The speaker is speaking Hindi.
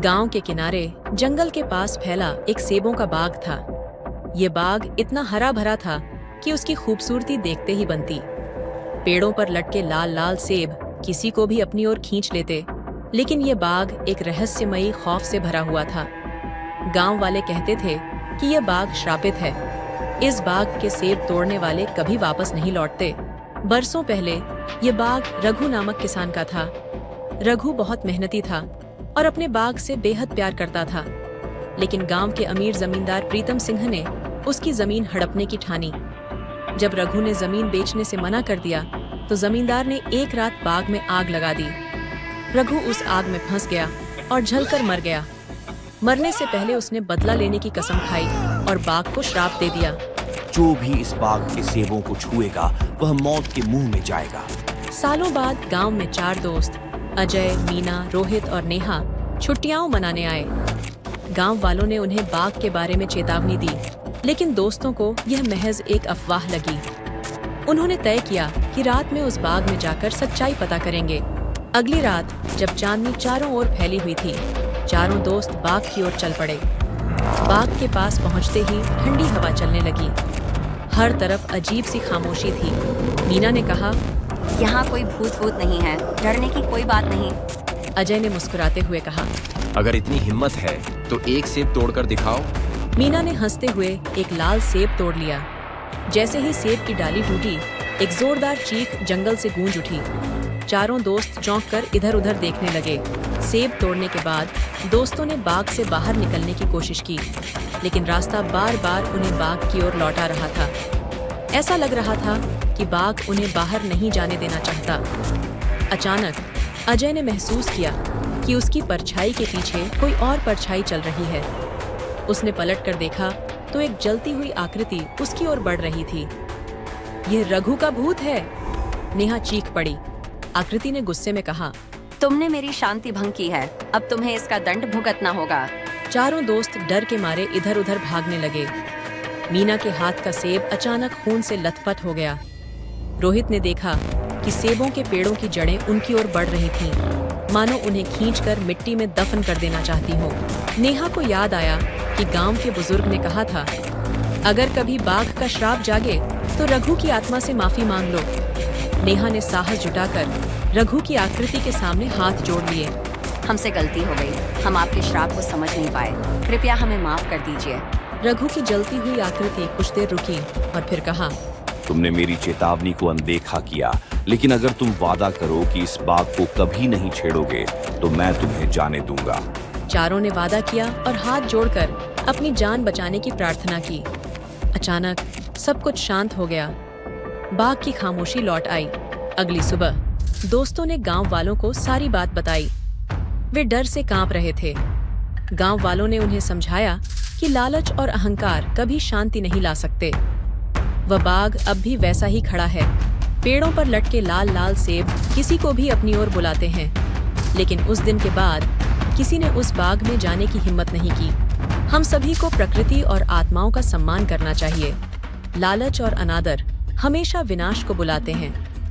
गांव के किनारे जंगल के पास फैला एक सेबों का बाग था। ये बाग इतना हरा भरा था कि उसकी खूबसूरती देखते ही बनती। पेड़ों पर लटके लाल लाल सेब किसी को भी अपनी ओर खींच लेते, लेकिन ये बाग एक रहस्यमयी खौफ से भरा हुआ था। गांव वाले कहते थे कि यह बाग श्रापित है। इस बाग के सेब तोड़ने वाले कभी वापस नहीं लौटते। बरसों पहले ये बाग रघु नामक किसान का था। रघु बहुत मेहनती था और अपने बाग से बेहद प्यार करता था, लेकिन गांव के अमीर जमींदार प्रीतम सिंह ने उसकी जमीन हड़पने की ठानी। जब रघु ने जमीन बेचने से मना कर दिया तो जमींदार ने एक रात बाग में आग लगा दी। रघु उस आग में फंस गया और जलकर मर गया। मरने से पहले उसने बदला लेने की कसम खाई और बाग को श्राप दे दिया। जो भी इस बाग के सेबों को छुएगा वह मौत के मुंह में जाएगा। सालों बाद गांव में 4 दोस्त अजय, मीना, रोहित और नेहा छुट्टियां मनाने आए। गांव वालों ने उन्हें बाग के बारे में चेतावनी दी, लेकिन दोस्तों को यह महज एक अफवाह लगी। उन्होंने तय किया कि रात में उस बाग में जाकर सच्चाई पता करेंगे। अगली रात जब चांदनी चारों ओर फैली हुई थी, चारों दोस्त बाग की ओर चल पड़े। बाग के पास पहुंचते ही ठंडी हवा चलने लगी। हर तरफ अजीब सी खामोशी थी। मीना ने कहा, यहाँ कोई भूत वूत नहीं है, डरने की कोई बात नहीं। अजय ने मुस्कुराते हुए कहा, अगर इतनी हिम्मत है तो एक सेब तोड़कर दिखाओ। मीना ने हंसते हुए एक लाल सेब तोड़ लिया। जैसे ही सेब की डाली टूटी, एक जोरदार चीख जंगल से गूंज उठी। चारों दोस्त चौंक कर इधर उधर देखने लगे। सेब तोड़ने के बाद दोस्तों ने बाग से बाहर निकलने की कोशिश की, लेकिन रास्ता बार बार उन्हें बाग की ओर लौटा रहा था। ऐसा लग रहा था कि बाग उन्हें बाहर नहीं जाने देना चाहता। अचानक अजय ने महसूस किया कि उसकी परछाई के पीछे कोई और परछाई चल रही है। उसने पलट कर देखा तो एक जलती हुई आकृति उसकी ओर बढ़ रही थी। यह रघु का भूत है, नेहा चीख पड़ी। आकृति ने गुस्से में कहा, तुमने मेरी शांति भंग की है, अब तुम्हें इसका दंड भुगतना होगा। चारों दोस्त डर के मारे इधर उधर भागने लगे। मीना के हाथ का सेब अचानक खून से लथपथ हो गया। रोहित ने देखा कि सेबों के पेड़ों की जड़ें उनकी ओर बढ़ रही थीं, मानो उन्हें खींचकर मिट्टी में दफन कर देना चाहती हो। नेहा को याद आया कि गांव के बुजुर्ग ने कहा था, अगर कभी बाघ का श्राप जागे तो रघु की आत्मा से माफी मांग लो। नेहा ने साहस जुटाकर रघु की आकृति के सामने हाथ जोड़ लिए। हमसे गलती हो गई, हम आपके श्राप को समझ नहीं पाए, कृपया हमें माफ कर दीजिए। रघु की जलती हुई आकृति कुछ देर रुकी और फिर कहा, तुमने मेरी चेतावनी को अनदेखा किया, लेकिन अगर तुम वादा करो कि इस बाग को कभी नहीं छेड़ोगे तो मैं तुम्हें जाने दूंगा। चारों ने वादा किया और हाथ जोड़कर अपनी जान बचाने की प्रार्थना की। अचानक सब कुछ शांत हो गया। बाग की खामोशी लौट आई। अगली सुबह दोस्तों ने गांव वालों को सारी बात बताई। वे डर से कांप रहे थे। गांव वालों ने उन्हें समझाया कि लालच और अहंकार कभी शांति नहीं ला सकते। वह बाग अब भी वैसा ही खड़ा है। पेड़ों पर लटके लाल लाल सेब किसी को भी अपनी ओर बुलाते हैं, लेकिन उस दिन के बाद किसी ने उस बाग में जाने की हिम्मत नहीं की। हम सभी को प्रकृति और आत्माओं का सम्मान करना चाहिए। लालच और अनादर हमेशा विनाश को बुलाते हैं।